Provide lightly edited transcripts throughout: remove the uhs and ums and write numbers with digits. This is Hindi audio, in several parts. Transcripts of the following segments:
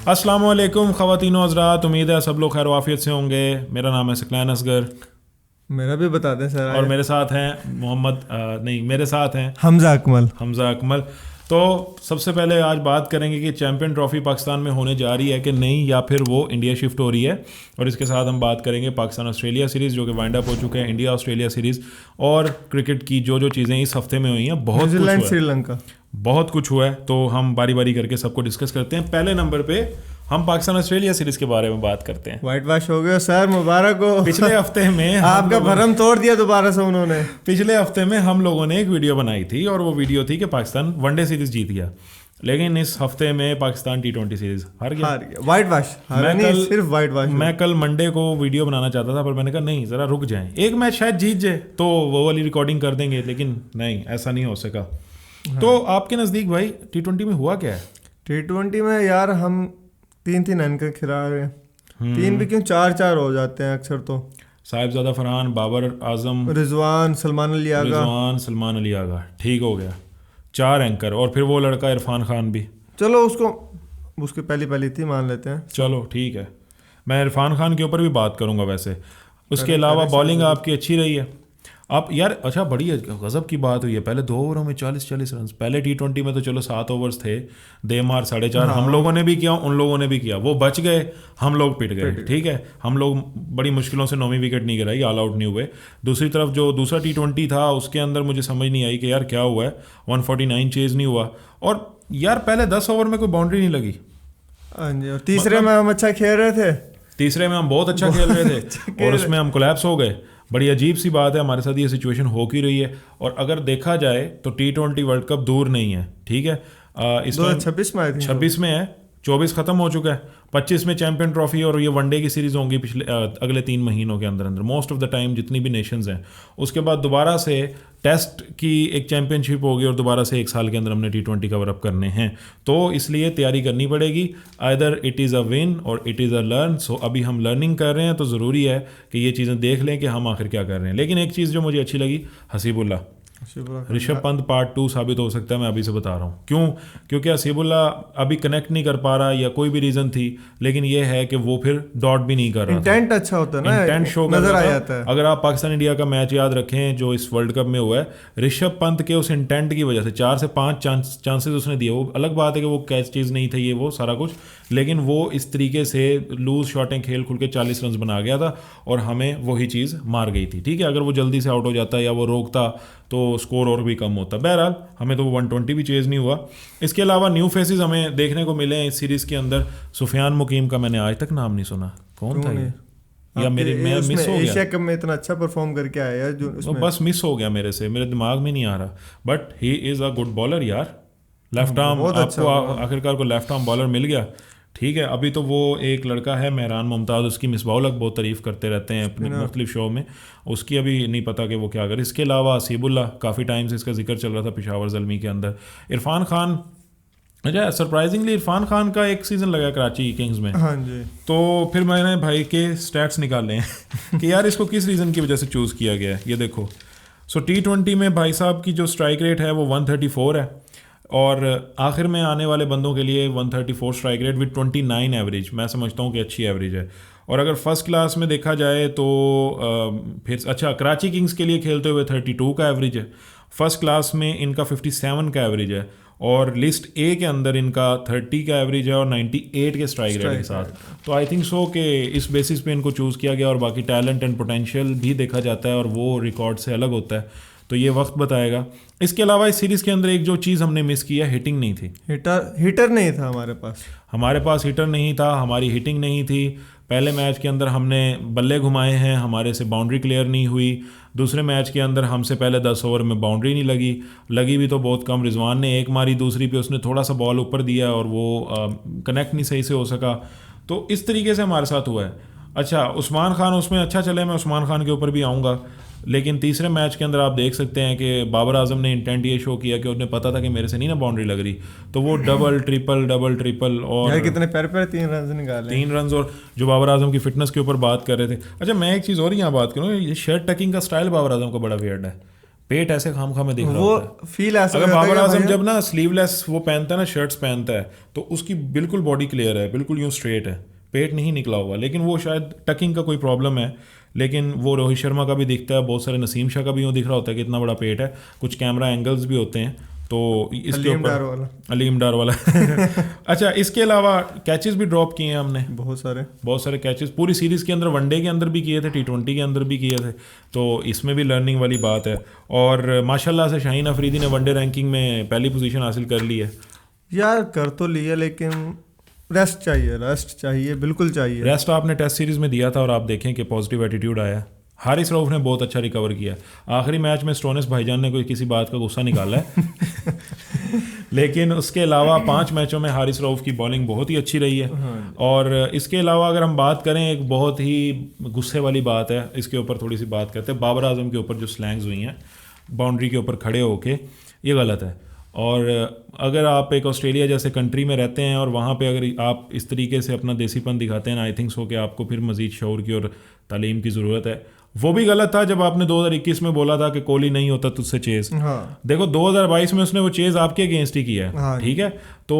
अस्सलाम वालेकुम ख़वातीन व हज़रात, उम्मीद है सब लोग खैर वाफियत से होंगे। मेरा नाम है सकलैन असगर मेरा भी बता दें सर। और मेरे साथ हैं मेरे साथ हैं हमजा अकमल। तो सबसे पहले आज बात करेंगे कि चैम्पियन ट्रॉफ़ी पाकिस्तान में होने जा रही है कि नहीं, या फिर वो इंडिया शिफ्ट हो रही है। और इसके साथ हम बात करेंगे पाकिस्तान ऑस्ट्रेलिया सीरीज़ जो कि वाइंड अप हो चुके हैं, इंडिया ऑस्ट्रेलिया सीरीज़, और क्रिकेट की जो चीज़ें इस हफ्ते में हुई हैं। बहुत कुछ हुआ है, तो हम बारी बारी करके सबको डिस्कस करते हैं। पहले नंबर पे हम पाकिस्तान ऑस्ट्रेलिया सीरीज के बारे में बात करते हैं। व्हाइट वॉश हो गया सर, मुबारक हो। पिछले हफ्ते में आपका भरम तोड़ दिया दोबारा से उन्होंने। पिछले हफ्ते में हम लोगों ने एक वीडियो बनाई थी और वो वीडियो थी कि पाकिस्तान वनडे सीरीज जीत गया, लेकिन इस हफ्ते में पाकिस्तान T20 सीरीज हार गया। व्हाइट वॉश, सिर्फ व्हाइट वॉश। मैं कल मंडे को वीडियो बनाना चाहता था, पर मैंने कहा नहीं, ज़रा रुक जाएं, एक मैच शायद जीत जाए तो वो वाली रिकॉर्डिंग कर देंगे, लेकिन नहीं, ऐसा नहीं हो सका। तो आपके नज़दीक भाई T20 में हुआ क्या है? T20 में यार हम 3-3 रन का खिला रहे हैं। 3 भी क्यों, 4-4 हो जाते हैं अक्सर। तो साहिबजादा फरहान, बाबर आजम, रिजवान, सलमान अली आगा, ठीक हो गया 4 एंकर। और फिर वो लड़का इरफान खान भी, चलो उसकी पहली थी, मान लेते हैं। चलो ठीक है, मैं इरफान खान के ऊपर भी बात करूंगा वैसे। उसके अलावा बॉलिंग आपकी अच्छी रही है। आप यार, अच्छा, बड़ी गज़ब की बात हुई है। पहले 2 ओवरों में 40 रन। पहले T20 में तो चलो 7 ओवर्स थे, देमार 4.5। हम लोगों ने भी किया, उन लोगों ने भी किया, वो बच गए, हम लोग पिट गए। ठीक है, हम लोग बड़ी मुश्किलों से 9वीं विकेट नहीं गिराई, ऑल आउट नहीं हुए। दूसरी तरफ जो दूसरा T20 था, उसके अंदर मुझे समझ नहीं आई कि यार क्या हुआ है, 149 चेज नहीं हुआ। और यार पहले 10 ओवर में कोई बाउंड्री नहीं लगी। हाँ जी, और तीसरे में हम अच्छा खेल रहे थे। तीसरे में हम बहुत अच्छा खेल रहे थे और उसमें हम कोलैप्स हो गए। बड़ी अजीब सी बात है, हमारे साथ ये सिचुएशन हो क्यों रही है। और अगर देखा जाए तो T20 वर्ल्ड कप दूर नहीं है, ठीक है। इस 2026 में है, 24 ख़त्म हो चुका है, 25 में चैम्पियन ट्रॉफी, और ये वनडे की सीरीज़ होंगी अगले 3 महीनों के अंदर मोस्ट ऑफ द टाइम जितनी भी नेशंस हैं। उसके बाद दोबारा से टेस्ट की एक चैम्पियनशिप होगी और दोबारा से 1 साल के अंदर हमने T20 कवर अप करने हैं। तो इसलिए तैयारी करनी पड़ेगी, either it is a win और इट इज़ अ लर्न। सो अभी हम लर्निंग कर रहे हैं, तो ज़रूरी है कि ये चीज़ें देख लें कि हम आखिर क्या कर रहे हैं। लेकिन एक चीज़ जो मुझे अच्छी लगी, हसीबुल्ला, ऋषभ पंत पार्ट 2 साबित हो सकता है, मैं अभी से बता रहा हूँ। क्यों? क्योंकि हसीबुल्ला अभी कनेक्ट नहीं कर पा रहा, या कोई भी रीज़न थी, लेकिन ये है कि वो फिर डॉट भी नहीं कर रहा। इंटेंट अच्छा होता है ना, इंटेंट शो नजर आ जाता है। अगर आप पाकिस्तान इंडिया का मैच याद रखें जो इस वर्ल्ड कप में हुआ है, ऋषभ पंत के उस इंटेंट की वजह से 4 से 5 चांसेस उसने दिए। वो अलग बात है कि वो कैच चीज़ नहीं था, ये वो सारा कुछ, लेकिन वो इस तरीके से लूज शॉटें खेल खुल के 40 रन बना गया था और हमें वही चीज़ मार गई थी। ठीक है, अगर वो जल्दी से आउट हो जाता या वो रोकता तो स्कोर और भी कम होता। बहरहाल हमें तो 120 भी चेज़ नहीं हुआ। इसके अलावा न्यू फेसेस हमें देखने को मिले हैं इस सीरीज़ के अंदर। सुफियान मुकीम का मैंने आज तक नाम नहीं सुना, कौन था ये? या मैं मिस हो गया? एशिया कप में इतना अच्छा परफॉर्म करके आया है जो उसमें, बस मिस हो गया मेरे दिमाग में नहीं आ रहा। But he is a good bowler यार, लेफ्ट आर्म, आपको आखिरकार को लेफ्ट आर्म बॉलर मिल गया। ठीक है, अभी तो वो एक लड़का है मेहरान मुमताज़, उसकी मिसबाउलक बहुत तारीफ़ करते रहते हैं अपने मुख्तलिफ शो में, उसकी अभी नहीं पता कि वो क्या करे। इसके अलावा हसीबुल्ला, काफ़ी टाइम से इसका जिक्र चल रहा था पेशावर ज़ल्मी के अंदर। इरफान खान, अच्छा सरप्राइजिंगली इरफान खान का एक सीज़न लगा कराची किंग्स में। हाँ जी। तो फिर मैंने भाई के स्टैट्स निकाले हैं कि यार इसको किस रीज़न की वजह से चूज़ किया गया है। ये देखो, सो T20 में भाई साहब की जो स्ट्राइक रेट है वो 134 है, और आखिर में आने वाले बंदों के लिए 134 स्ट्राइक रेट विद 29 एवरेज, मैं समझता हूँ कि अच्छी एवरेज है। और अगर फर्स्ट क्लास में देखा जाए तो फिर अच्छा, कराची किंग्स के लिए खेलते हुए 32 का एवरेज है, फर्स्ट क्लास में इनका 57 का एवरेज है, और लिस्ट ए के अंदर इनका 30 का एवरेज है और 98 के स्ट्राइक रेट के साथ। तो आई थिंक सो कि इस बेसिस पे इनको चूज़ किया गया, और बाकी टैलेंट एंड पोटेंशियल भी देखा जाता है और वो रिकॉर्ड से अलग होता है, तो ये वक्त बताएगा। इसके अलावा इस सीरीज़ के अंदर एक जो चीज़ हमने मिस की है, हिटिंग नहीं थी। हिटर नहीं था हमारे पास हिटर नहीं था, हमारी हिटिंग नहीं थी। पहले मैच के अंदर हमने बल्ले घुमाए हैं, हमारे से बाउंड्री क्लियर नहीं हुई। दूसरे मैच के अंदर हमसे पहले 10 ओवर में बाउंड्री नहीं लगी भी तो बहुत कम। रिजवान ने एक मारी, दूसरी पे उसने थोड़ा सा बॉल ऊपर दिया और वो कनेक्ट नहीं सही से हो सका। तो इस तरीके से हमारे साथ हुआ है। अच्छा, उस्मान खान उसमें अच्छा चले, मैं उस्मान खान के ऊपर भी आऊँगा, लेकिन तीसरे मैच के अंदर आप देख सकते हैं कि बाबर आजम ने इंटेंट ये शो किया कि उन्हें पता था कि मेरे से नहीं ना बाउंड्री लग रही, तो वो डबल ट्रिपल और यार कितने पैर 3 रन निकाले, 3 रन। और जो बाबर आजम की फिटनेस के ऊपर बात कर रहे थे। अच्छा, मैं एक चीज़ और यहाँ बात करूँ, ये शर्ट टकिंग का स्टाइल बाबर आजम का बड़ा वियर्ड है। पेट ऐसे खाम में दिख रहा वो होता है। फील ऐसा अगर होता है बाबर कि आजम भैया- जब ना स्लीवलेस वो पहनता है ना, शर्ट्स पहनता है, तो उसकी बिल्कुल बॉडी क्लियर है, बिल्कुल यूं स्ट्रेट है, पेट नहीं निकला हुआ। लेकिन वो शायद टकिंग का कोई प्रॉब्लम है। लेकिन वो रोहित शर्मा का भी दिखता है, बहुत सारे नसीम शाह का भी यूँ दिख रहा होता है कि इतना बड़ा पेट है, कुछ कैमरा एंगल्स भी होते हैं। तो इसके अलीम ऊपर डार वाला। अलीम डार वाला अच्छा, इसके अलावा कैचेस भी ड्रॉप किए हैं हमने, बहुत सारे कैचेस पूरी सीरीज़ के अंदर, वनडे के अंदर भी किए थे, T20 के अंदर भी किए थे। तो इसमें भी लर्निंग वाली बात है। और माशाल्लाह से शाहीन अफरीदी ने वनडे रैंकिंग में पहली पोजीशन हासिल कर ली है। यार, कर तो लिया, लेकिन रेस्ट चाहिए, बिल्कुल चाहिए। रेस्ट आपने टेस्ट सीरीज़ में दिया था और आप देखें कि पॉजिटिव एटीट्यूड आया। हारिस रऊफ ने बहुत अच्छा रिकवर किया। आखिरी मैच में स्टोनिस भाईजान ने कोई किसी बात का गुस्सा निकाला है लेकिन उसके अलावा 5 मैचों में हारिस रऊफ की बॉलिंग बहुत ही अच्छी रही है। और इसके अलावा अगर हम बात करें, एक बहुत ही गुस्से वाली बात है, इसके ऊपर थोड़ी सी बात करते हैं। बाबर आजम के ऊपर जो स्लैंग्स हुई हैं बाउंड्री के ऊपर खड़े होके, ये गलत है। और अगर आप एक ऑस्ट्रेलिया जैसे कंट्री में रहते हैं और वहाँ पे अगर आप इस तरीके से अपना देसीपन दिखाते हैं, आई थिंक सो कि आपको फिर मज़ीद शऊर की और तालीम की ज़रूरत है। वो भी गलत था जब आपने 2021 में बोला था कि कोहली नहीं होता तुझसे चेज। हाँ। देखो 2022 में उसने वो चेज आपके अगेंस्ट ही किया है। हाँ। ठीक है, तो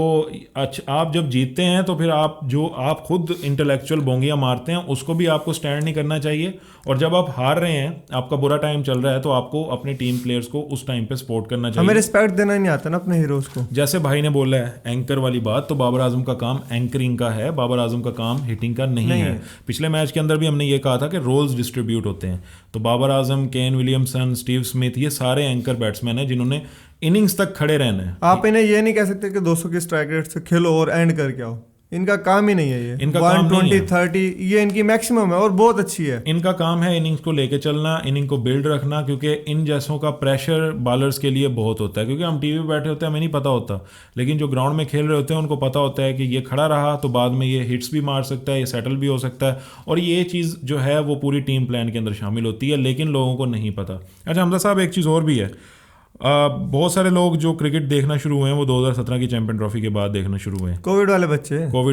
आप जब जीतते हैं तो फिर आप खुद इंटेलेक्चुअल बोंगियां मारते हैं, उसको भी आपको स्टैंड नहीं करना चाहिए। और जब आप हार रहे हैं, आपका बुरा टाइम चल रहा है, तो आपको अपने टीम प्लेयर्स को उस टाइम पे सपोर्ट करना चाहिए। हमें रिस्पेक्ट देना ही नहीं आता ना अपने हीरोज को। जैसे भाई ने बोला है एंकर वाली बात, तो बाबर आजम का काम एंकरिंग का है, बाबर आजम का काम हिटिंग का नहीं है। पिछले मैच के अंदर भी हमने ये कहा था कि रोल्स डिस्ट्रीब्यूट होते हैं। तो Babar Azam, Kane Williamson, Steve Smith, ये सारे एंकर बैट्समैन हैं जिन्होंने इनिंग्स तक खड़े रहना है। आप इन्हें ये नहीं कह सकते कि 200 की स्ट्राइक रेट से खेलो और एंड करके आओ। इनका काम ही नहीं है ये। इनका काम नहीं है। 120-30 ये इनकी मैक्सिमम है और बहुत अच्छी है। इनका काम है इनिंग्स को लेके चलना, इनिंग को बिल्ड रखना, क्योंकि इन जैसों का प्रेशर बॉलर्स के लिए बहुत होता है। क्योंकि हम टीवी पे बैठे होते हैं, हमें नहीं पता होता, लेकिन जो ग्राउंड में खेल रहे होते हैं उनको पता होता है कि ये खड़ा रहा तो बाद में ये हिट्स भी मार सकता है, ये सेटल भी हो सकता है। और ये चीज़ जो है वो पूरी टीम प्लान के अंदर शामिल होती है, लेकिन लोगों को नहीं पता। अच्छा हमजा साहब, एक चीज़ और भी है, बहुत सारे लोग जो क्रिकेट देखना शुरू हुए हैं वो 2017 की चैंपियन ट्रॉफी के बाद देखना शुरू हुए हैं। कोविड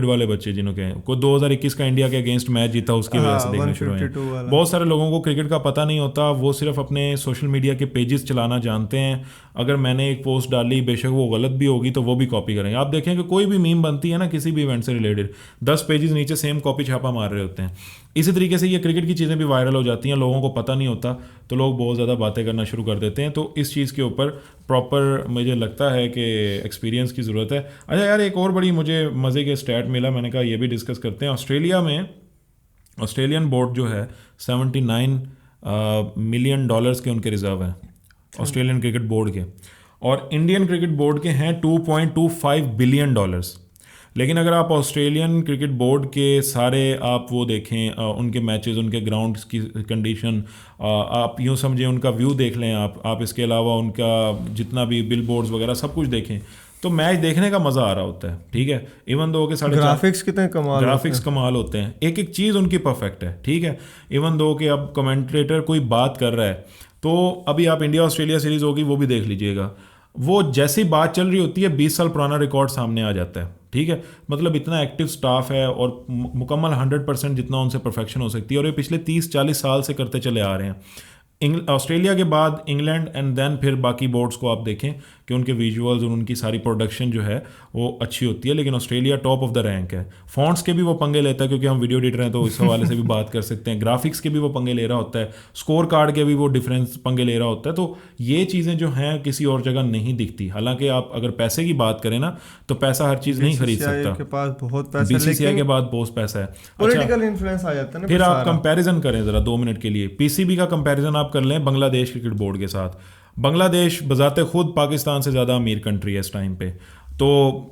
वाले बच्चे जिन्होंने को 2021 का इंडिया के अगेंस्ट मैच जीता, उसकी वजह से देखना शुरू हुए हैं। बहुत सारे लोगों को क्रिकेट का पता नहीं होता, वो सिर्फ अपने सोशल मीडिया के पेजेस चलाना जानते हैं। अगर मैंने एक पोस्ट डाली, बेशक वो गलत भी होगी, तो वो भी कॉपी करेंगे। आप देखें कि कोई भी मीम बनती है ना किसी भी इवेंट से रिलेटेड, 10 पेजेस नीचे सेम कॉपी छापा मार रहे होते हैं। इसी तरीके से ये क्रिकेट की चीज़ें भी वायरल हो जाती हैं, लोगों को पता नहीं होता, तो लोग बहुत ज़्यादा बातें करना शुरू कर देते हैं। तो इस चीज़ के ऊपर प्रॉपर मुझे लगता है कि एक्सपीरियंस की ज़रूरत है। अच्छा यार, एक और बड़ी मुझे मज़े के स्टैट मिला, मैंने कहा ये भी डिस्कस करते हैं। ऑस्ट्रेलिया में ऑस्ट्रेलियन बोर्ड जो है 79 मिलियन डॉलर्स के उनके रिजर्व हैं ऑस्ट्रेलियन क्रिकेट बोर्ड के, और इंडियन क्रिकेट बोर्ड के हैं 2.25 बिलियन डॉलर्स। लेकिन अगर आप ऑस्ट्रेलियन क्रिकेट बोर्ड के सारे आप वो देखें, उनके मैचेस, उनके ग्राउंड की कंडीशन, आप यूँ समझें उनका व्यू देख लें आप इसके अलावा उनका जितना भी बिल बोर्ड्स वगैरह सब कुछ देखें, तो मैच देखने का मज़ा आ रहा होता है। ठीक है, इवन दो के ग्राफिक्स कितने कमाल होते हैं, एक एक चीज़ उनकी परफेक्ट है। ठीक है, इवन दो कि अब कमेंट्रेटर कोई बात कर रहा है, तो अभी आप इंडिया ऑस्ट्रेलिया सीरीज़ होगी वो भी देख लीजिएगा, वो जैसी बात चल रही होती है 20 साल पुराना रिकॉर्ड सामने आ जाता है। ठीक है, मतलब इतना एक्टिव स्टाफ है और मुकम्मल 100% जितना उनसे परफेक्शन हो सकती है, और ये पिछले 30-40 साल से करते चले आ रहे हैं। ऑस्ट्रेलिया के बाद इंग्लैंड एंड देन फिर बाकी बोर्ड्स को आप देखें कि उनके विजुअल्स और उनकी सारी प्रोडक्शन जो है वो अच्छी होती है, लेकिन Australia top of the rank है। फॉन्ट्स के भी वो पंगे लेता है, क्योंकि हम वीडियो एडिटर हैं तो इस हवाले से भी बात कर सकते हैं। ग्राफिक्स के भी वो पंगे ले रहा होता है, स्कोर कार्ड के भी वो डिफरेंस पंगे ले रहा होता है। तो ये चीज़ें जो हैं किसी और जगह नहीं दिखती। हालांकि आप अगर पैसे की बात करें ना, तो पैसा हर चीज़ नहीं खरीद सकता, के पास बहुत पैसा, BCCI के बाद बहुत पैसा है, पॉलिटिकल इन्फ्लुएंस आ जाता है ना। फिर आप कंपैरिजन करें ज़रा 2 मिनट के लिए, PCB का कंपैरिजन आप कर लें बांग्लादेश क्रिकेट बोर्ड के साथ। बांग्लादेश बजाते खुद पाकिस्तान से ज़्यादा अमीर कंट्री है इस टाइम पे, तो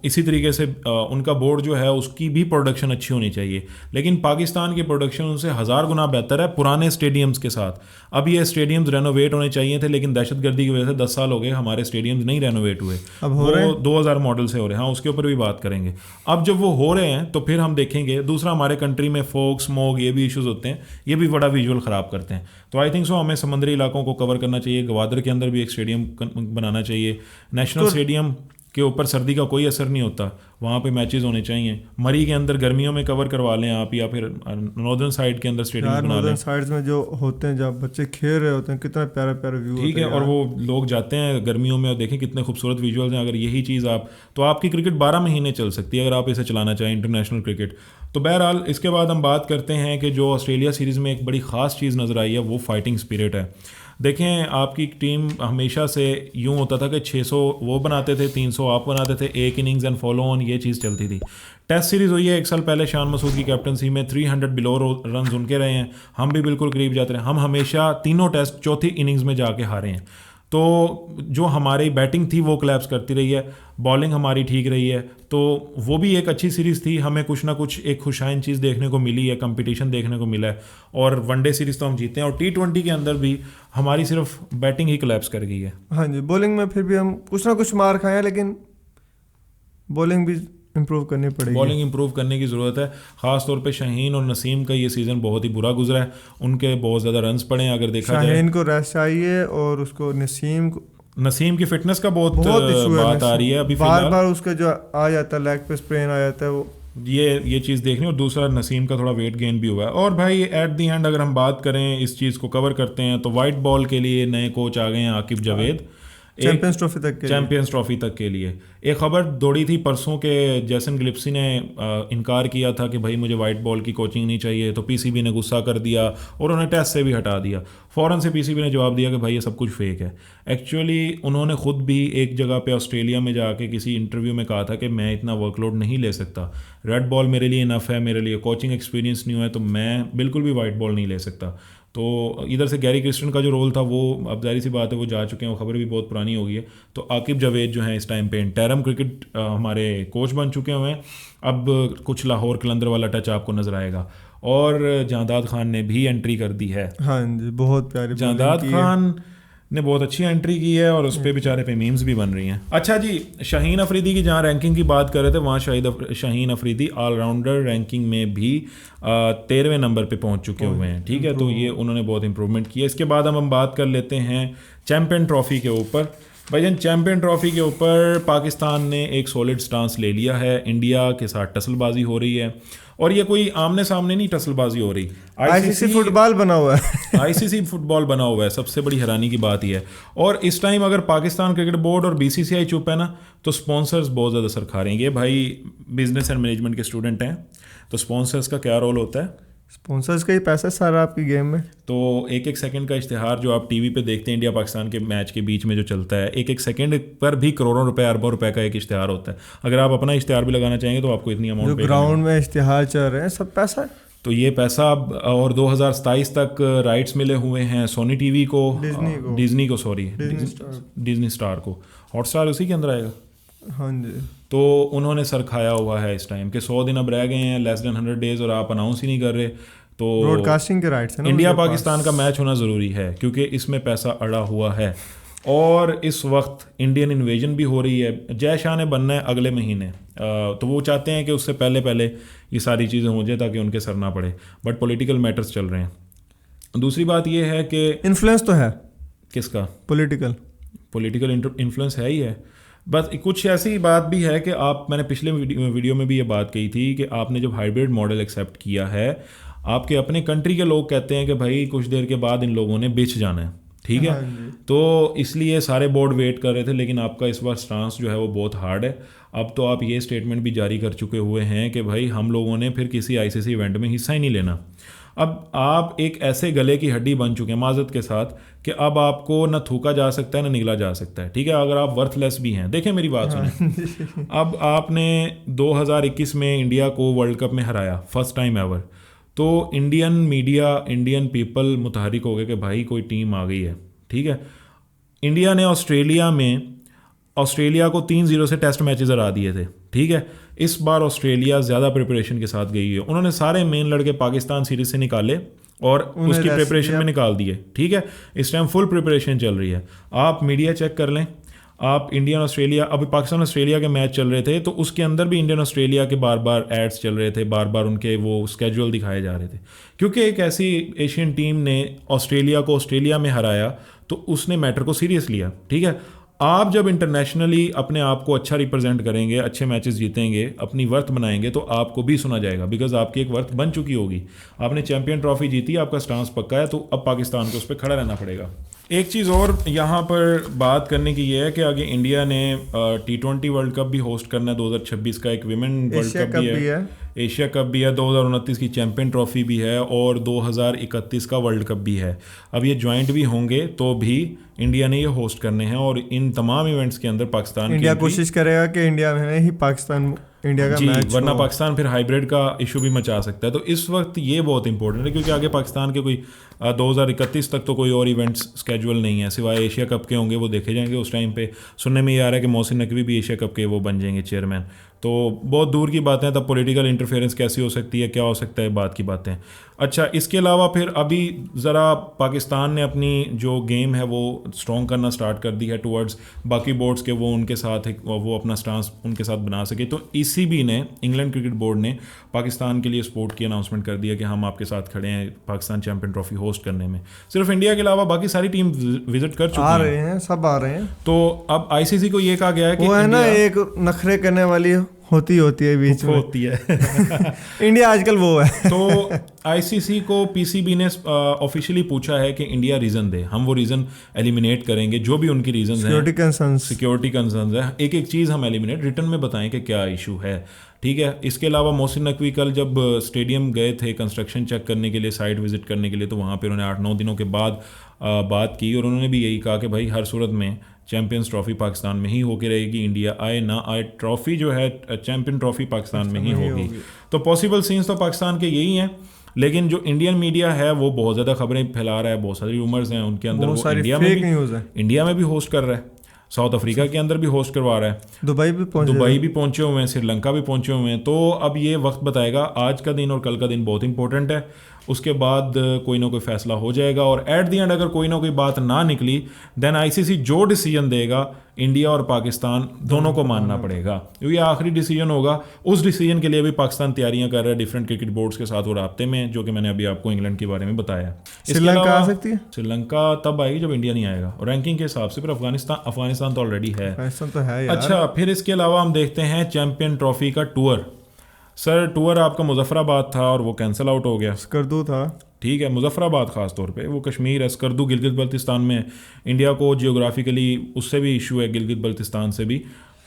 इसी तरीके से उनका बोर्ड जो है उसकी भी प्रोडक्शन अच्छी होनी चाहिए, लेकिन पाकिस्तान की प्रोडक्शन उनसे 1000 गुना बेहतर है पुराने स्टेडियम्स के साथ। अब ये स्टेडियम्स रेनोवेट होने चाहिए थे, लेकिन दहशतगर्दी की वजह से 10 साल हो गए हमारे स्टेडियम्स नहीं रेनोवेट हुए। अब हो रहे हैं, 2000 मॉडल से हो रहे हैं, हाँ उसके ऊपर भी बात करेंगे। अब जब वो हो रहे हैं तो फिर हम देखेंगे। दूसरा, हमारे कंट्री में फोक, स्मोक, ये भी इश्यूज होते हैं, ये भी बड़ा विजुअल ख़राब करते हैं। तो आई थिंक सो हमें समुद्री इलाकों को कवर करना चाहिए। गवादर के अंदर भी एक स्टेडियम बनाना चाहिए, नेशनल स्टेडियम के ऊपर सर्दी का कोई असर नहीं होता, वहाँ पे मैचेस होने चाहिए। मरी के अंदर गर्मियों में कवर करवा लें आप, या फिर नॉर्दर्न साइड के अंदर स्टेडियम बना लें। नॉर्दर्न साइड्स में जो होते हैं जब बच्चे खेल रहे होते हैं कितना प्यारा प्यारा व्यू ठीक है, और वो लोग जाते हैं गर्मियों में और देखें कितने खूबसूरत विजुअल्स हैं। अगर यही चीज़ आप, तो आपकी क्रिकेट 12 महीने चल सकती है अगर आप इसे चलाना चाहें, इंटरनेशनल क्रिकेट। तो बहरहाल इसके बाद हम बात करते हैं कि जो ऑस्ट्रेलिया सीरीज़ में एक बड़ी ख़ास चीज़ नज़र आई है वो फाइटिंग स्पिरिट है। देखें, आपकी टीम हमेशा से यूँ होता था कि 600 वो बनाते थे, 300 आप बनाते थे, एक इनिंग्स एंड फॉलो ऑन, ये चीज़ चलती थी। टेस्ट सीरीज़ हुई है 1 साल पहले शान मसूद की कैप्टनसी में, 300 बिलो रन उनके रहे हैं, हम भी बिल्कुल करीब जाते रहे। हम हमेशा तीनों टेस्ट चौथी इनिंग्स में जाके हारे हैं। तो जो हमारी बैटिंग थी वो कोलैप्स करती रही है, बॉलिंग हमारी ठीक रही है, तो वो भी एक अच्छी सीरीज़ थी। हमें कुछ ना कुछ एक खुशाइन चीज़ देखने को मिली है, कंपटीशन देखने को मिला है, और वनडे सीरीज़ तो हम जीते हैं, और T20 के अंदर भी हमारी सिर्फ बैटिंग ही कोलैप्स कर गई है। हाँ जी, बॉलिंग में फिर भी हम कुछ ना कुछ मार खाए हैं, लेकिन बॉलिंग भी इम्प्रूव करनी पड़ेगी। बॉलिंग इंप्रूव करने की ज़रूरत है। ख़ास तौर पे शाहीन और नसीम का ये सीज़न बहुत ही बुरा गुजरा है, उनके बहुत ज़्यादा रन्स पड़े हैं। अगर देखा जाए शाहीन को रेस्ट चाहिए, और उसको नसीम की फिटनेस का बहुत बात आ रही है अभी, बार उसका जो आ जाता है लेग पे स्प्रेन आ जाता है, वो ये चीज़ देखनी। और दूसरा, नसीम का थोड़ा वेट गेन भी हुआ है। और भाई एट दी एंड अगर हम बात करें, इस चीज़ को कवर करते हैं, तो वाइट बॉल के लिए नए कोच आ गए हैं, आकिब जावेद, चैंपियंस ट्रॉफी तक के लिए। एक खबर दौड़ी थी परसों के जेसन गिलिप्सी ने इनकार किया था कि भाई मुझे वाइट बॉल की कोचिंग नहीं चाहिए, तो पीसीबी ने गुस्सा कर दिया और उन्हें टेस्ट से भी हटा दिया। फ़ौरन से पीसीबी ने जवाब दिया कि भाई ये सब कुछ फेक है। एक्चुअली उन्होंने ख़ुद भी एक जगह पे ऑस्ट्रेलिया में जाके किसी इंटरव्यू में कहा था कि मैं इतना वर्कलोड नहीं ले सकता, रेड बॉल मेरे लिए इनफ है, मेरे लिए कोचिंग एक्सपीरियंस नहीं हुआ है, तो मैं बिल्कुल भी वाइट बॉल नहीं ले सकता। तो इधर से गैरी क्रिस्टन का जो रोल था वो अब जाहिर सी बात है वो जा चुके हैं, वो खबर भी बहुत पुरानी हो गई है। तो आकिब जावेद जो हैं इस टाइम पे इंटरम क्रिकेट हमारे कोच बन चुके हुए हैं। अब कुछ लाहौर कलंदर वाला टच आपको नज़र आएगा। और जांदाद खान ने भी एंट्री कर दी है। हाँ जी, बहुत प्यारी जांदाद खान ने बहुत अच्छी एंट्री की है, और उस पर बेचारे पे मीम्स भी बन रही हैं। अच्छा जी, शाहीन अफरीदी की जहाँ रैंकिंग की बात कर रहे थे, वहाँ शाहीन अफरीदी ऑलराउंडर रैंकिंग में भी 13वें नंबर पे पहुँच चुके हुए हैं। ठीक है, तो ये उन्होंने बहुत इंप्रूवमेंट किया। इसके बाद हम बात कर लेते हैं चैम्पियन ट्रॉफ़ी के ऊपर। भाईजान, चैम्पियन ट्रॉफ़ी के ऊपर पाकिस्तान ने एक सॉलिड स्टांस ले लिया है। इंडिया के साथ टसलबाजी हो रही है, और ये कोई आमने सामने नहीं टसलबाजी हो रही, आईसीसी फुटबॉल बना हुआ है। आईसीसी फुटबॉल बना हुआ है। सबसे बड़ी हैरानी की बात यह है। और इस टाइम अगर पाकिस्तान क्रिकेट बोर्ड और बीसीसीआई चुप है ना, तो स्पॉन्सर्स बहुत ज़्यादा सर खा रहे हैं। ये भाई बिजनेस एंड मैनेजमेंट के स्टूडेंट हैं, तो स्पॉन्सर्स का क्या रोल होता है? स्पॉन्सर्स का ही पैसा सारा आपकी गेम में। तो एक एक सेकंड का इश्तिहार जो आप टीवी पे देखते हैं इंडिया पाकिस्तान के मैच के बीच में जो चलता है, एक एक सेकंड पर भी करोड़ों रुपए अरबों रुपए का एक इश्तिहार होता है। अगर आप अपना इश्तिहार भी लगाना चाहेंगे तो आपको इतनी अमाउंट, ग्राउंड में इश्तिहार चल रहे हैं, सब पैसा है। तो ये पैसा अब, और 2027 तक राइट्स मिले हुए हैं सोनी टीवी को, डिज्नी स्टार को, हॉटस्टार उसी के अंदर आएगा। हाँ जी, तो उन्होंने सर खाया हुआ है इस टाइम के 100 दिन अब रह गए हैं, लेस देन 100 डेज, और आप अनाउंस ही नहीं कर रहे। तो ब्रॉडकास्टिंग के राइट्स है ना, इंडिया पाकिस्तान का मैच होना ज़रूरी है, क्योंकि इसमें पैसा अड़ा हुआ है। और इस वक्त इंडियन इन्वेजन भी हो रही है। जय शाह ने बनना है अगले महीने, तो वो चाहते हैं कि उससे पहले पहले ये सारी चीज़ें हो जाए ताकि उनके सर ना पड़े, बट पॉलिटिकल मैटर्स चल रहे हैं। दूसरी बात ये है कि इन्फ्लुएंस तो है, किसका? पॉलिटिकल इन्फ्लुएंस है ही है। बस कुछ ऐसी बात भी है कि मैंने पिछले वीडियो में भी ये बात कही थी कि आपने जब हाइब्रिड मॉडल एक्सेप्ट किया है, आपके अपने कंट्री के लोग कहते हैं कि भाई कुछ देर के बाद इन लोगों ने बेच जाना है। ठीक है, तो इसलिए सारे बोर्ड वेट कर रहे थे, लेकिन आपका इस बार स्टांस जो है वो बहुत हार्ड है। अब तो आप ये स्टेटमेंट भी जारी कर चुके हुए हैं कि भाई हम लोगों ने फिर किसी आईसीसी इवेंट में हिस्सा ही नहीं लेना। अब आप एक ऐसे गले की हड्डी बन चुके हैं माजरत के साथ कि अब आपको ना थूका जा सकता है ना निगला जा सकता है। ठीक है, अगर आप वर्थलेस भी हैं, देखें मेरी बात सुने। अब आपने 2021 में इंडिया को वर्ल्ड कप में हराया, फर्स्ट टाइम एवर, तो इंडियन मीडिया, इंडियन पीपल मुतहरिक हो गए कि भाई कोई टीम आ गई है। ठीक है, इंडिया ने ऑस्ट्रेलिया को 3-0 से टेस्ट मैचेस हरा दिए थे। ठीक है, इस बार ऑस्ट्रेलिया ज़्यादा प्रिपरेशन के साथ गई है। उन्होंने सारे मेन लड़के पाकिस्तान सीरीज से निकाले और उसकी प्रिपरेशन में निकाल दिए। ठीक है, इस टाइम फुल प्रिपरेशन चल रही है। आप मीडिया चेक कर लें, आप इंडियन ऑस्ट्रेलिया, अभी पाकिस्तान ऑस्ट्रेलिया के मैच चल रहे थे तो उसके अंदर भी इंडियन ऑस्ट्रेलिया के बार बार एड्स चल रहे थे, बार बार उनके वो स्केड्यूल दिखाए जा रहे थे, क्योंकि एक ऐसी एशियन टीम ने ऑस्ट्रेलिया को ऑस्ट्रेलिया में हराया तो उसने मैटर को सीरियस लिया। ठीक है, आप जब इंटरनेशनली अपने आप को अच्छा रिप्रेजेंट करेंगे, अच्छे मैचेस जीतेंगे, अपनी वर्थ बनाएंगे, तो आपको भी सुना जाएगा, बिकॉज आपकी एक वर्थ बन चुकी होगी। आपने चैंपियन ट्रॉफी जीती, आपका स्टांस पक्का है, तो अब पाकिस्तान को उस पर खड़ा रहना पड़ेगा। एक चीज़ और यहाँ पर बात करने की ये है कि आगे इंडिया ने T20 वर्ल्ड कप भी होस्ट करना है 2026 का, एक विमेन वर्ल्ड कप भी है, एशिया कप भी है, 2029 की चैंपियन ट्रॉफी भी है और 2031 का वर्ल्ड कप भी है। अब ये ज्वाइंट भी होंगे तो भी इंडिया ने ये होस्ट करने हैं, और इन तमाम इवेंट्स के अंदर पाकिस्तान इंडिया कोशिश करेगा कि इंडिया में ही पाकिस्तान इंडिया का मैच, वरना पाकिस्तान फिर हाइब्रिड का इशू भी मचा सकता है। तो इस वक्त ये बहुत इंपॉर्टेंट है, क्योंकि आगे पाकिस्तान के कोई 2031 तक तो कोई और इवेंट्स स्केजुअल नहीं है, सिवाय एशिया कप के होंगे, वो देखे जाएंगे उस टाइम पे। सुनने में ये आ रहा है कि मोहसिन नकवी भी एशिया कप के वो बन जाएंगे चेयरमैन, तो बहुत दूर की बातें हैं। तब पॉलिटिकल इंटरफेरेंस कैसी हो सकती है, क्या हो सकता है, बात की बातें। अच्छा, इसके अलावा फिर अभी ज़रा पाकिस्तान ने अपनी जो गेम है वो स्ट्रॉन्ग करना स्टार्ट कर दी है टुवर्ड्स बाकी बोर्ड्स के, वो उनके साथ वो अपना स्टांस उनके साथ बना सके। तो ECB ने, इंग्लैंड क्रिकेट बोर्ड ने पाकिस्तान के लिए सपोर्ट की अनाउंसमेंट कर दिया कि हम आपके साथ खड़े हैं पाकिस्तान चैंपियन ट्रॉफी होस्ट करने में। सिर्फ इंडिया के अलावा बाकी सारी टीम विजिट कर चुकी हैं, सब आ रहे हैं। तो अब ICC को ये कहा गया है कि वो है ना, एक नखरे करने वाली होती है बीच में होती है इंडिया आजकल वो है तो ICC को PCB ने ऑफिशियली पूछा है कि इंडिया रीज़न दे, हम वो रीज़न एलिमिनेट करेंगे, जो भी उनकी रीज़न है, सिक्योरिटी कंसर्न्स है, एक एक चीज़ हम एलिमिनेट रिटर्न में बताएं कि क्या इशू है, ठीक है। इसके अलावा मोहसिन नकवी कल जब स्टेडियम गए थे कंस्ट्रक्शन चेक करने के लिए, साइट विजिट करने के लिए, तो वहाँ पर उन्होंने 8-9 दिनों के बाद बात की, और उन्होंने भी यही कहा कि भाई हर सूरत में चैंपियंस ट्रॉफी पाकिस्तान में ही होके रहेगी, इंडिया आए ना आए, ट्रॉफी जो है चैंपियन ट्रॉफी पाकिस्तान में ही होगी। तो पॉसिबल सीन्स तो पाकिस्तान के यही हैं, लेकिन जो इंडियन मीडिया है वो बहुत ज़्यादा खबरें फैला रहा है, बहुत सारी रूमर्स हैं उनके अंदर, वो इंडिया में भी होस्ट कर रहा है, साउथ अफ्रीका के अंदर भी होस्ट करवा रहा है, दुबई भी पहुंचे हुए हैं, श्रीलंका भी पहुंचे हुए हैं। तो अब ये वक्त बताएगा, आज का दिन और कल का दिन बहुत इंपॉर्टेंट है, उसके बाद कोई ना कोई फैसला हो जाएगा, और एट द एंड अगर कोई ना कोई बात ना निकली, देन ICC जो डिसीजन देगा इंडिया और पाकिस्तान दोनों को मानना पड़ेगा, क्योंकि आखिरी डिसीजन होगा। उस डिसीजन के लिए भी पाकिस्तान तैयारियां कर रहा है डिफरेंट क्रिकेट बोर्ड्स के साथ, वो राब्ते में, जो कि मैंने अभी आपको इंग्लैंड के बारे में बताया। श्रीलंका आ सकती है, श्रीलंका तब आएगी जब इंडिया नहीं आएगा, और रैंकिंग के हिसाब से फिर अफगानिस्तान तो ऑलरेडी है, तो है यार। अच्छा, फिर इसके अलावा हम देखते हैं चैंपियन ट्रॉफी का टूर। सर, टूर आपका मुजफ्फराबाद था और वो कैंसिल आउट हो गया, स्कर्दू था, ठीक है, मुजफ्फराबाद खास तौर पे, वो कश्मीर है, स्कर्दू गिलगित बल्तिस्तान में। इंडिया को जियोग्राफिकली उससे भी इशू है, गिलगित बल्तिस्तान से भी।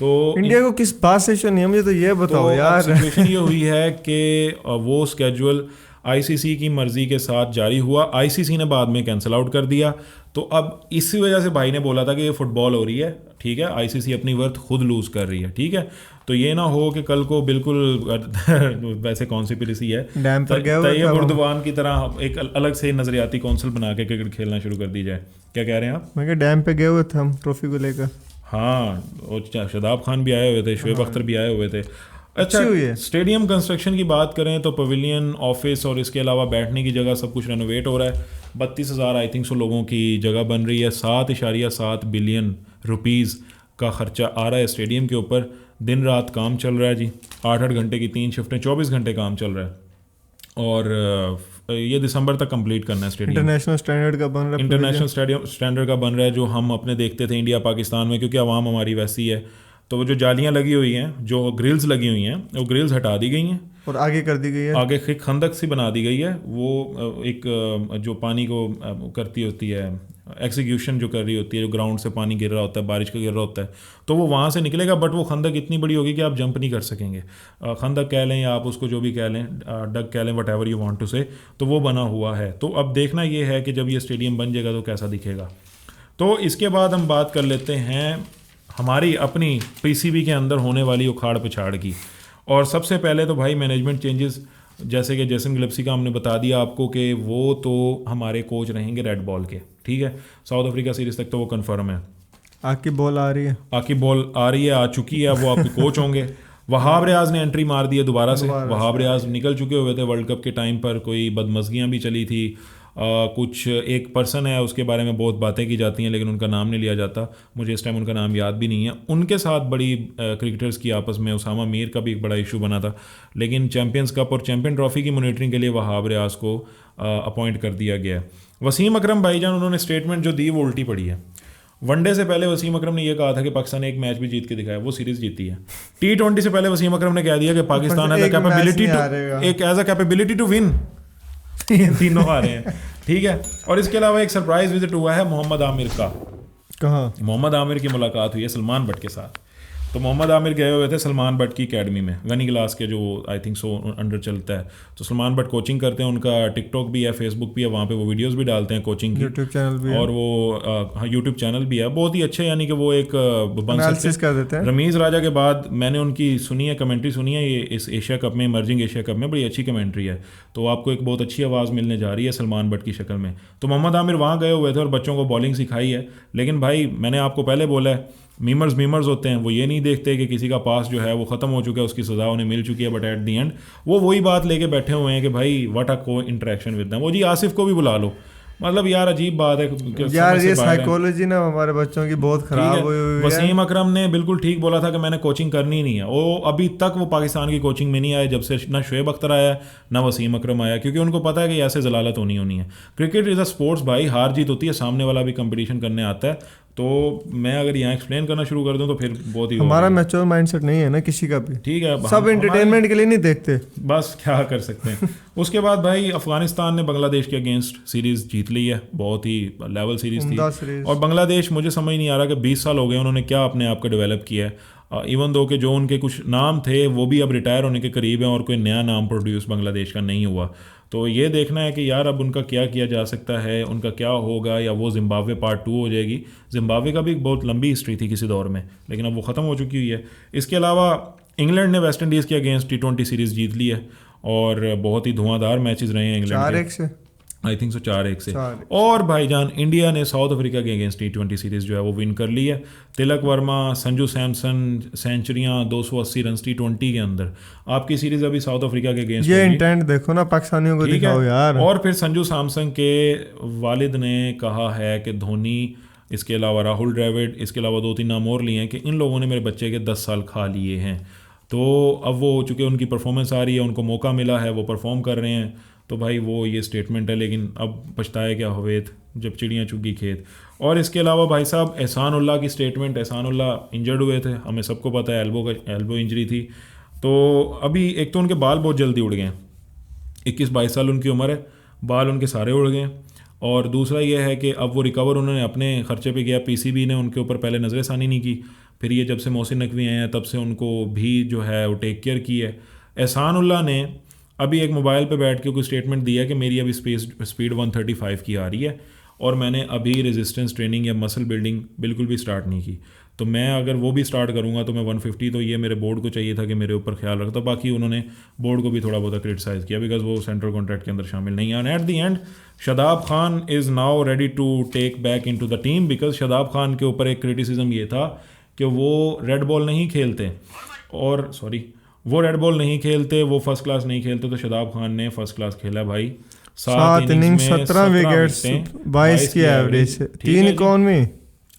तो इंडिया को किस बात से इशू नहीं है, मुझे तो ये बताओ यार। सिचुएशन ये हुई है कि वो स्केड्यूल ICC की मर्जी के साथ जारी हुआ, ICC ने बाद में कैंसिल आउट कर दिया। तो अब इसी वजह से भाई ने बोला था कि ये फुटबॉल हो रही है, ठीक है, ICC अपनी वर्थ खुद लूज़ कर रही है, ठीक है। तो ये ना हो कि कल को बिल्कुल वैसे कॉन्स्पिरेसी है, तैयब उर्दवान की तरह एक अलग से नजरियाती काउंसिल बना के क्रिकेट खेलना शुरू कर दी जाए। क्या कह रहे हैं आप? मैं कहा डैम पे गए हुए थे हम ट्रॉफी को लेकर। हाँ, और शादाब खान भी आए हुए थे, शुएब अख्तर भी आए हुए थे। अच्छा, स्टेडियम कंस्ट्रक्शन की बात करें तो पवेलियन, ऑफिस और इसके अलावा बैठने की जगह सब कुछ रेनोवेट हो रहा है। 32,000 आई थिंक 100 लोगों की जगह बन रही है, 7.7 बिलियन रुपीज़ का खर्चा आ रहा है स्टेडियम के ऊपर। दिन रात काम चल रहा है जी, 8-8 घंटे की 3 शिफ्टें, 24 घंटे काम चल रहा है, और ये दिसंबर तक कंप्लीट करना है स्टेडियम। इंटरनेशनल स्टैंडर्ड का बन रहा है, इंटरनेशनल स्टैंडर्ड का बन रहा है, जो हम अपने देखते थे इंडिया पाकिस्तान में, क्योंकि आवाम हमारी वैसी है। तो वो जो जालियाँ लगी हुई हैं, जो ग्रिल्स लगी हुई हैं, वो ग्रिल्स हटा दी गई हैं और आगे कर दी गई है, आगे एक खंदक सी बना दी गई है। वो एक जो पानी को करती होती है, एग्जीक्यूशन जो कर रही होती है, जो ग्राउंड से पानी गिर रहा होता है, बारिश का गिर रहा होता है, तो वो वहाँ से निकलेगा, बट वो खंदक इतनी बड़ी होगी कि आप जंप नहीं कर सकेंगे। खंदक कह लें या आप उसको जो भी कह लें, डग कह लें, व्हाटएवर यू वांट टू से, तो वो बना हुआ है। तो अब देखना ये है कि जब ये स्टेडियम बन जाएगा तो कैसा दिखेगा। तो इसके बाद हम बात कर लेते हैं हमारी अपनी PCB के अंदर होने वाली उखाड़ पिछाड़ की। और सबसे पहले तो भाई मैनेजमेंट चेंजेस, जैसे कि जेसन गिलेप्सी का हमने बता दिया आपको कि वो तो हमारे कोच रहेंगे रेड बॉल के, ठीक है। साउथ अफ्रीका सीरीज़ तक तो वो कंफर्म है। आकिब बॉल आ रही है, आकिब बॉल आ रही है, आ चुकी है, वो आपके कोच होंगे। वहाब रियाज ने एंट्री मार दी है दोबारा से। वहाब रियाज निकल चुके हुए थे वर्ल्ड कप के टाइम पर, कोई बदमज़गियाँ भी चली थी। कुछ एक पर्सन है उसके बारे में बहुत बातें की जाती हैं, लेकिन उनका नाम नहीं लिया जाता, मुझे इस टाइम उनका नाम याद भी नहीं है। उनके साथ बड़ी क्रिकेटर्स की आपस में, उसामा मीर का भी एक बड़ा इशू बना था, लेकिन चैंपियंस कप और चैंपियन ट्रॉफी की मॉनिटरिंग के लिए वहाब रियाज को अपॉइंट कर दिया गया है। वसीम अकरम भाईजान, उन्होंने स्टेटमेंट जो दी वो उल्टी पड़ी है। वनडे से पहले वसीम अकरम ने यह कहा था कि पाकिस्तान ने एक मैच भी जीत के दिखाया, वो सीरीज जीती है। T20 से पहले वसीम अकरम ने कह दिया कि Pakistan has a capability to win. तीनों आ रहे हैं, ठीक है। और इसके अलावा एक सरप्राइज विजिट हुआ है मोहम्मद आमिर का। कहाँ? मोहम्मद आमिर की मुलाकात हुई है सलमान बट के साथ। तो मोहम्मद आमिर गए हुए थे सलमान बट की एकेडमी में, गनी क्लास के जो आई थिंक सो अंडर चलता है। तो सलमान बट कोचिंग करते हैं, उनका टिकटॉक भी है, फेसबुक भी है, वहाँ पे वो वीडियोस भी डालते हैं कोचिंग की, यूट्यूब चैनल भी और वो यूट्यूब चैनल भी है बहुत ही अच्छे। यानी कि वो एक एनालिसिस कर देते हैं। रमीज़ राजा के बाद मैंने उनकी सुनी है, कमेंट्री सुनी है, ये इस एशिया कप में, इमर्जिंग एशिया कप में बड़ी अच्छी कमेंट्री है। तो आपको एक बहुत अच्छी आवाज़ मिलने जा रही है सलमान बट की शक्ल में। तो मोहम्मद आमिर वहाँ गए हुए थे और बच्चों को बॉलिंग सिखाई है। लेकिन भाई मैंने आपको पहले बोला है, मीमर्स होते हैं, वो ये नहीं देखते कि किसी का पास जो है वो ख़त्म हो चुका है, उसकी सज़ा उन्हें मिल चुकी है, बट एट दी एंड वो वही बात लेके बैठे हुए हैं कि भाई व्हाट अ को इंटरेक्शन विद देम। वो जी आसिफ को भी बुला लो, मतलब यार अजीब बात है यार, ये साइकोलॉजी ना हमारे बच्चों की बहुत खराब हुई है। वसीम अकरम ने बिल्कुल ठीक बोला था कि मैंने कोचिंग करनी नहीं है। वो अभी तक वो पाकिस्तान की कोचिंग में नहीं आए, जब से ना शुएब अख्तर आया ना वसीम अकरम आया, क्योंकि उनको पता है कि ऐसे जलालत होनी है। क्रिकेट इज़ अ स्पोर्ट्स भाई, हार जीत होती है, सामने वाला भी कंपटीशन करने आता है। तो मैं अगर यहाँ एक्सप्लेन करना शुरू कर दूँ तो फिर बहुत ही हमारा मैच्योर माइंडसेट नहीं है ना किसी का भी, ठीक है, सब एंटरटेनमेंट के लिए नहीं देखते, बस क्या कर सकते हैं। उसके बाद भाई अफगानिस्तान ने बांग्लादेश के अगेंस्ट सीरीज जीत ली है, बहुत ही लेवल सीरीज थी। और बांग्लादेश, मुझे समझ नहीं आ रहा कि 20 साल हो गए उन्होंने क्या अपने आप को डेवलप किया है। इवन दो के जो उनके कुछ नाम थे वो भी अब रिटायर होने के करीब हैं और कोई नया नाम प्रोड्यूस बांग्लादेश का नहीं हुआ। तो ये देखना है कि यार अब उनका क्या किया जा सकता है, उनका क्या होगा, या वो जिम्बाब्वे पार्ट 2 हो जाएगी। जिम्बाब्वे का भी बहुत लंबी हिस्ट्री थी किसी दौर में, लेकिन अब वो ख़त्म हो चुकी हुई है। इसके अलावा इंग्लैंड ने वेस्ट इंडीज़ के अगेंस्ट T20 सीरीज़ जीत ली है और बहुत ही धुआंधार मैचेस रहे हैं इंग्लैंड 4-1 से, आई थिंक सो 4-1 से। और भाईजान इंडिया ने साउथ अफ्रीका के अगेंस्ट T20 सीरीज़ जो है वो विन कर ली है। तिलक वर्मा, संजू सैमसन सेंचुरियां, 280 रन T20 के अंदर। आपकी सीरीज़ अभी साउथ अफ्रीका के अगेंस्ट, ये इंटेंट देखो ना पाकिस्तानियों को दिखाओ यार। और फिर संजू सैमसन के वालिद ने कहा है कि धोनी, इसके अलावा राहुल द्रविड़, इसके अलावा 2-3 नाम और लिए हैं कि इन लोगों ने मेरे बच्चे के 10 साल खा लिए हैं। तो अब वो चूँकि उनकी परफॉर्मेंस आ रही है, उनको मौका मिला है, वो परफॉर्म कर रहे हैं, तो भाई वो ये स्टेटमेंट है। लेकिन अब पछताए क्या हवेत जब चिड़ियाँ चुगी खेत। और इसके अलावा भाई साहब एहसानुल्लाह की स्टेटमेंट, एहसानुल्लाह इंजर्ड हुए थे, हमें सबको पता है, एल्बो इंजरी थी। तो अभी एक तो उनके बाल बहुत जल्दी उड़ गए हैं, 21-22 साल उनकी उम्र है, बाल उनके सारे उड़ गए। और दूसरा ये है कि अब वो रिकवर उन्होंने अपने ख़र्चे पे किया, PCB ने उनके ऊपर पहले नज़रसानी नहीं की, फिर ये जब से मोहसिन नकवी आए हैं तब से उनको भी जो है वो टेक केयर की है। एहसानुल्लाह ने अभी एक मोबाइल पे बैठ के कोई स्टेटमेंट दिया कि मेरी अभी स्पीड 135 की आ रही है और मैंने अभी रेजिस्टेंस ट्रेनिंग या मसल बिल्डिंग बिल्कुल भी स्टार्ट नहीं की। तो मैं अगर वो भी स्टार्ट करूँगा तो मैं 150, तो ये मेरे बोर्ड को चाहिए था कि मेरे ऊपर ख्याल रखता। बाकी उन्होंने बोर्ड को भी थोड़ा बहुत क्रिटिसाइज़ किया बिकॉज वो सेंट्रल कॉन्ट्रैक्ट के अंदर शामिल नहीं है। And at the end Shadab Khan is now ready to take back into the team because Shadab Khan के ऊपर एक क्रिटिसिज्म ये था कि वो रेड बॉल नहीं खेलते, और वो रेड बॉल नहीं खेलते, वो फर्स्ट क्लास नहीं खेलते। तो शादाब खान ने फर्स्ट क्लास खेला भाई, 7 इनिंग्स में 17 विकेट्स, 22 की एवरेज से, 3 इकॉनमी।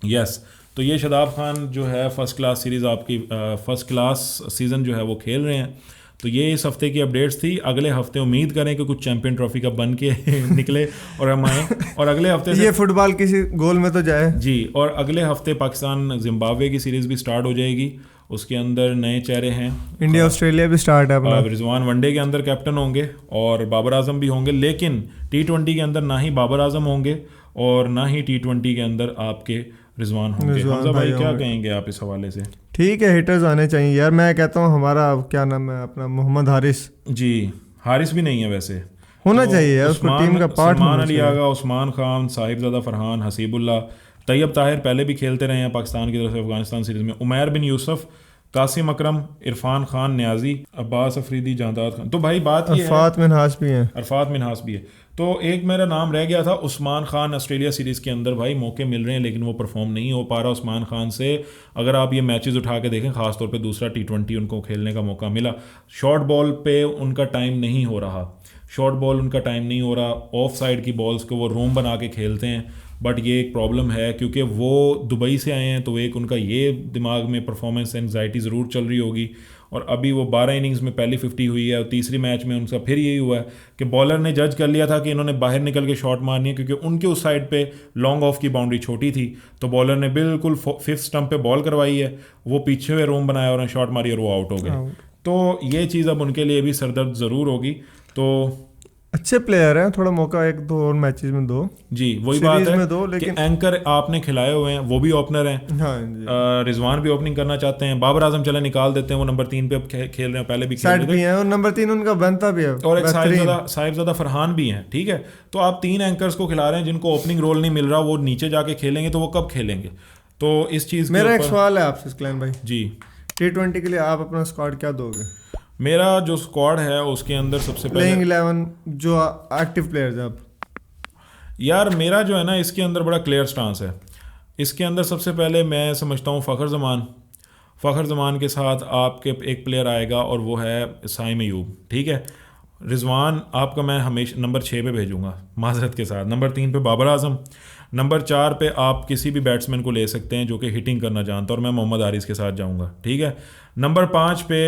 यस, तो ये शादाब खान जो है फर्स्ट क्लास सीरीज़, आपकी फर्स्ट क्लास सीज़न जो है वो खेल रहे हैं। तो ये इस हफ्ते की अपडेट्स थी। अगले हफ्ते उम्मीद करें कि कुछ चैंपियन ट्रॉफी का बन के निकले और हम आए, और अगले हफ्ते से ये फुटबॉल किसी गोल में तो जाए जी। और अगले हफ्ते पाकिस्तान जिम्बाब्वे की सीरीज़ भी स्टार्ट हो जाएगी, उसके अंदर नए चेहरे हैं। इंडिया ऑस्ट्रेलिया भी स्टार्ट है अपना। रिजवान वनडे के अंदर कैप्टन होंगे और बाबर आजम भी होंगे, लेकिन T20 के अंदर ना ही बाबर आजम होंगे और ना ही T20 के अंदर आपके रिजवान होंगे। हमजा भाई क्या कहेंगे आप इस हवाले से? ठीक है, हिटर्स आने चाहिए यार। मैं कहता हूँ हमारा क्या नाम है अपना, मोहम्मद हारिस जी, हारिस भी नहीं है वैसे, होना चाहिए यार, उसको टीम का पार्ट सलमान अली आगा, उस्मान खान, साहिबजादा फरहान, हसीबुल्लाह, तैयब ताहिर पहले भी खेलते रहे हैं पाकिस्तान की तरफ से अफगानिस्तान सीरीज़ में, उमैर बिन यूसुफ, कासिम अकरम, इरफान खान न्याजी, अब्बास अफरीदी, जांदाद खान। तो भाई बात ये है, अरफात मिनहास भी है। तो एक मेरा नाम रह गया था उस्मान खान। ऑस्ट्रेलिया सीरीज़ के अंदर भाई मौके मिल रहे हैं लेकिन वो परफॉर्म नहीं हो पा रहा उस्मान खान से। अगर आप ये मैचेस उठा के देखें, ख़ासतौर पे दूसरा T20 उनको खेलने का मौका मिला, शॉर्ट बॉल पे उनका टाइम नहीं हो रहा, ऑफ साइड की बॉल्स को वो रोम बना के खेलते हैं, बट ये एक प्रॉब्लम है क्योंकि वो दुबई से आए हैं, तो एक उनका ये दिमाग में परफॉर्मेंस एंग्जाइटी ज़रूर चल रही होगी। और अभी वो 12 इनिंग्स में पहली 50 हुई है और तीसरी मैच में उनका फिर यही हुआ है कि बॉलर ने जज कर लिया था कि इन्होंने बाहर निकल के शॉट मारनी है, क्योंकि उनके उस साइड पे लॉन्ग ऑफ की बाउंड्री छोटी थी, तो बॉलर ने बिल्कुल 5th स्टंप पे बॉल करवाई है, वो पीछे हुए रोम बनाया और शॉट मारी और वो आउट हो गए। तो ये चीज़ अब उनके लिए भी सरदर्द ज़रूर होगी। तो अच्छे प्लेयर हैं, थोड़ा मौका 1-2 और मैचेस में दो जी, वही बात है में दो, लेकिन एंकर आपने खिलाए हुए हैं, वो भी ओपनर हैं। हाँ जी, रिजवान भी ओपनिंग करना चाहते हैं, बाबर आजम चले निकाल देते हैं, वो नंबर 3 पे अब खेल रहे हैं, पहले भी खेल रहे भी हैं और नंबर 3 उनका बनता भी है, और एक साहिबजादा फरहान भी हैं। ठीक है, तो आप 3 एंकर्स को खिला रहे हैं जिनको ओपनिंग रोल नहीं मिल रहा, वो नीचे जाके खेलेंगे तो वो कब खेलेंगे? तो इस चीज़ मेरा एक सवाल है आपसे इस्लाम भाई जी, T20 के लिए आप अपना स्क्वाड क्या दोगे? मेरा जो स्क्वाड है उसके अंदर सबसे पहले प्लेइंग 11 जो एक्टिव प्लेयर्स हैं। अब यार मेरा जो है ना इसके अंदर बड़ा क्लियर स्टांस है। इसके अंदर सबसे पहले मैं समझता हूँ फ़खर ज़मान के साथ आपके एक प्लेयर आएगा और वो है साइम अयूब। ठीक है, रिजवान आपका मैं हमेशा नंबर 6 पे भेजूंगा माजरत के साथ, नंबर 3 पे बाबर आजम, नंबर 4 पे आप किसी भी बैट्समैन को ले सकते हैं जो कि हिटिंग करना जानता है, और मैं मोहम्मद हारिस के साथ जाऊंगा। ठीक है, नंबर 5 पे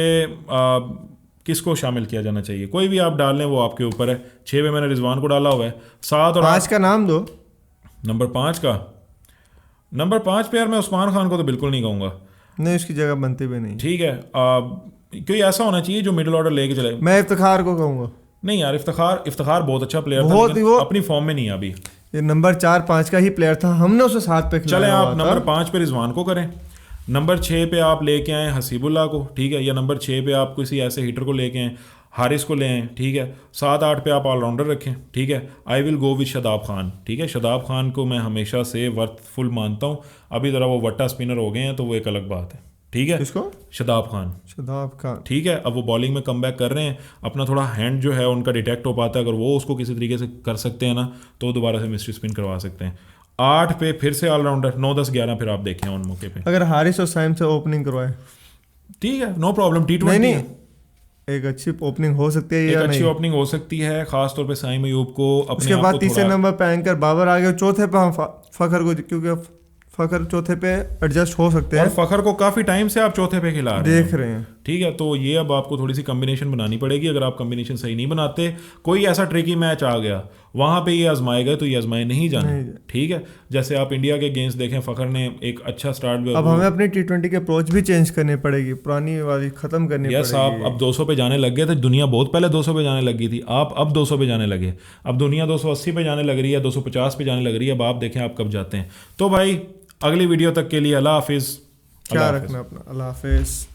किसको शामिल किया जाना चाहिए, कोई भी आप डाल लें, वो आपके ऊपर है। 6 पे मैंने रिजवान को डाला हुआ है। 7 और 5 का नाम दो। नंबर 5 पे यार मैं उस्मान खान को तो बिल्कुल नहीं कहूँगा, नहीं उसकी जगह बनती भी नहीं। ठीक है, कोई ऐसा होना चाहिए जो मिडिल ऑर्डर लेके चले। मैं इफ्तिखार को कहूँगा। नहीं यार, इफ्तिखार बहुत अच्छा प्लेयर था, लेकिन वो अपनी फॉर्म में नहीं है अभी। ये नंबर 4-5 का ही प्लेयर था, हमने उसे 7 पे खिलाया। चले आप नंबर 5 पे रिजवान को करें, नंबर 6 पे आप लेके आए हसीबुल्लाह को। ठीक है, या नंबर 6 पे आप किसी ऐसे हिटर को लेके आए, हारिस को ले आए। ठीक है, 7-8 पे आप ऑलराउंडर रखें। ठीक है, I will go with Shadab Khan. ठीक है, शादाब खान को मैं हमेशा से वर्थफुल मानता हूँ। अभी ज़रा वो वट्टा स्पिनर हो गए हैं तो वो एक अलग बात है। ठीक है, किसको? शादाब खान। ठीक है, अब वो बॉलिंग में कम बैक कर रहे हैं, अपना थोड़ा हैंड जो है उनका डिटेक्ट हो पाता है, अगर वो उसको किसी तरीके से कर सकते हैं ना तो दोबारा से मिस्ट्री स्पिन करवा सकते हैं। 8 पे फिर से ऑलराउंडर, 9, 10, 11 फिर आप देखें उन मौके पे। अगर हारिस और साइम से ओपनिंग करवाए ठीक है, नो प्रॉब्लम। T20 नहीं, एक अच्छी ओपनिंग हो सकती है, एक अच्छी ओपनिंग हो सकती है, खासतौर पे साइम अयूब को। उसके बाद तीसरे नंबर पे एंकर बाबर आ गए, चौथे पे हम फ़खर को, क्योंकि फ़खर चौथे पे एडजस्ट हो सकते हैं, और फ़खर को काफ़ी टाइम से आप चौथे पे खिला देख रहे हैं। ठीक है, तो ये अब आपको थोड़ी सी कम्बिनेशन बनानी पड़ेगी। अगर आप कम्बिनेशन सही नहीं बनाते, कोई ऐसा ट्रिकी मैच आ गया वहाँ पे ये आजमाए गए तो ये आजमाए नहीं जाने। ठीक है, जैसे आप इंडिया के अगेंस्ट देखें, फ़खर ने एक अच्छा स्टार्ट। अब हमें अपनी T20 की अप्रोच भी चेंज करनी पड़ेगी, पुरानी वाली ख़त्म करनी पड़ेगी। यस, आप अब 200 पे जाने लग गए थे, दुनिया बहुत पहले 200 पे जाने लगी थी, आप अब 200 पे जाने लगे। अब दुनिया 280 पे जाने लग रही है, 250 पे जाने लग रही है। अब आप देखें आप कब जाते हैं। तो भाई अगली वीडियो तक के लिए अल्लाह हाफिज़। क्या रखना अपना, अल्लाह हाफिज़।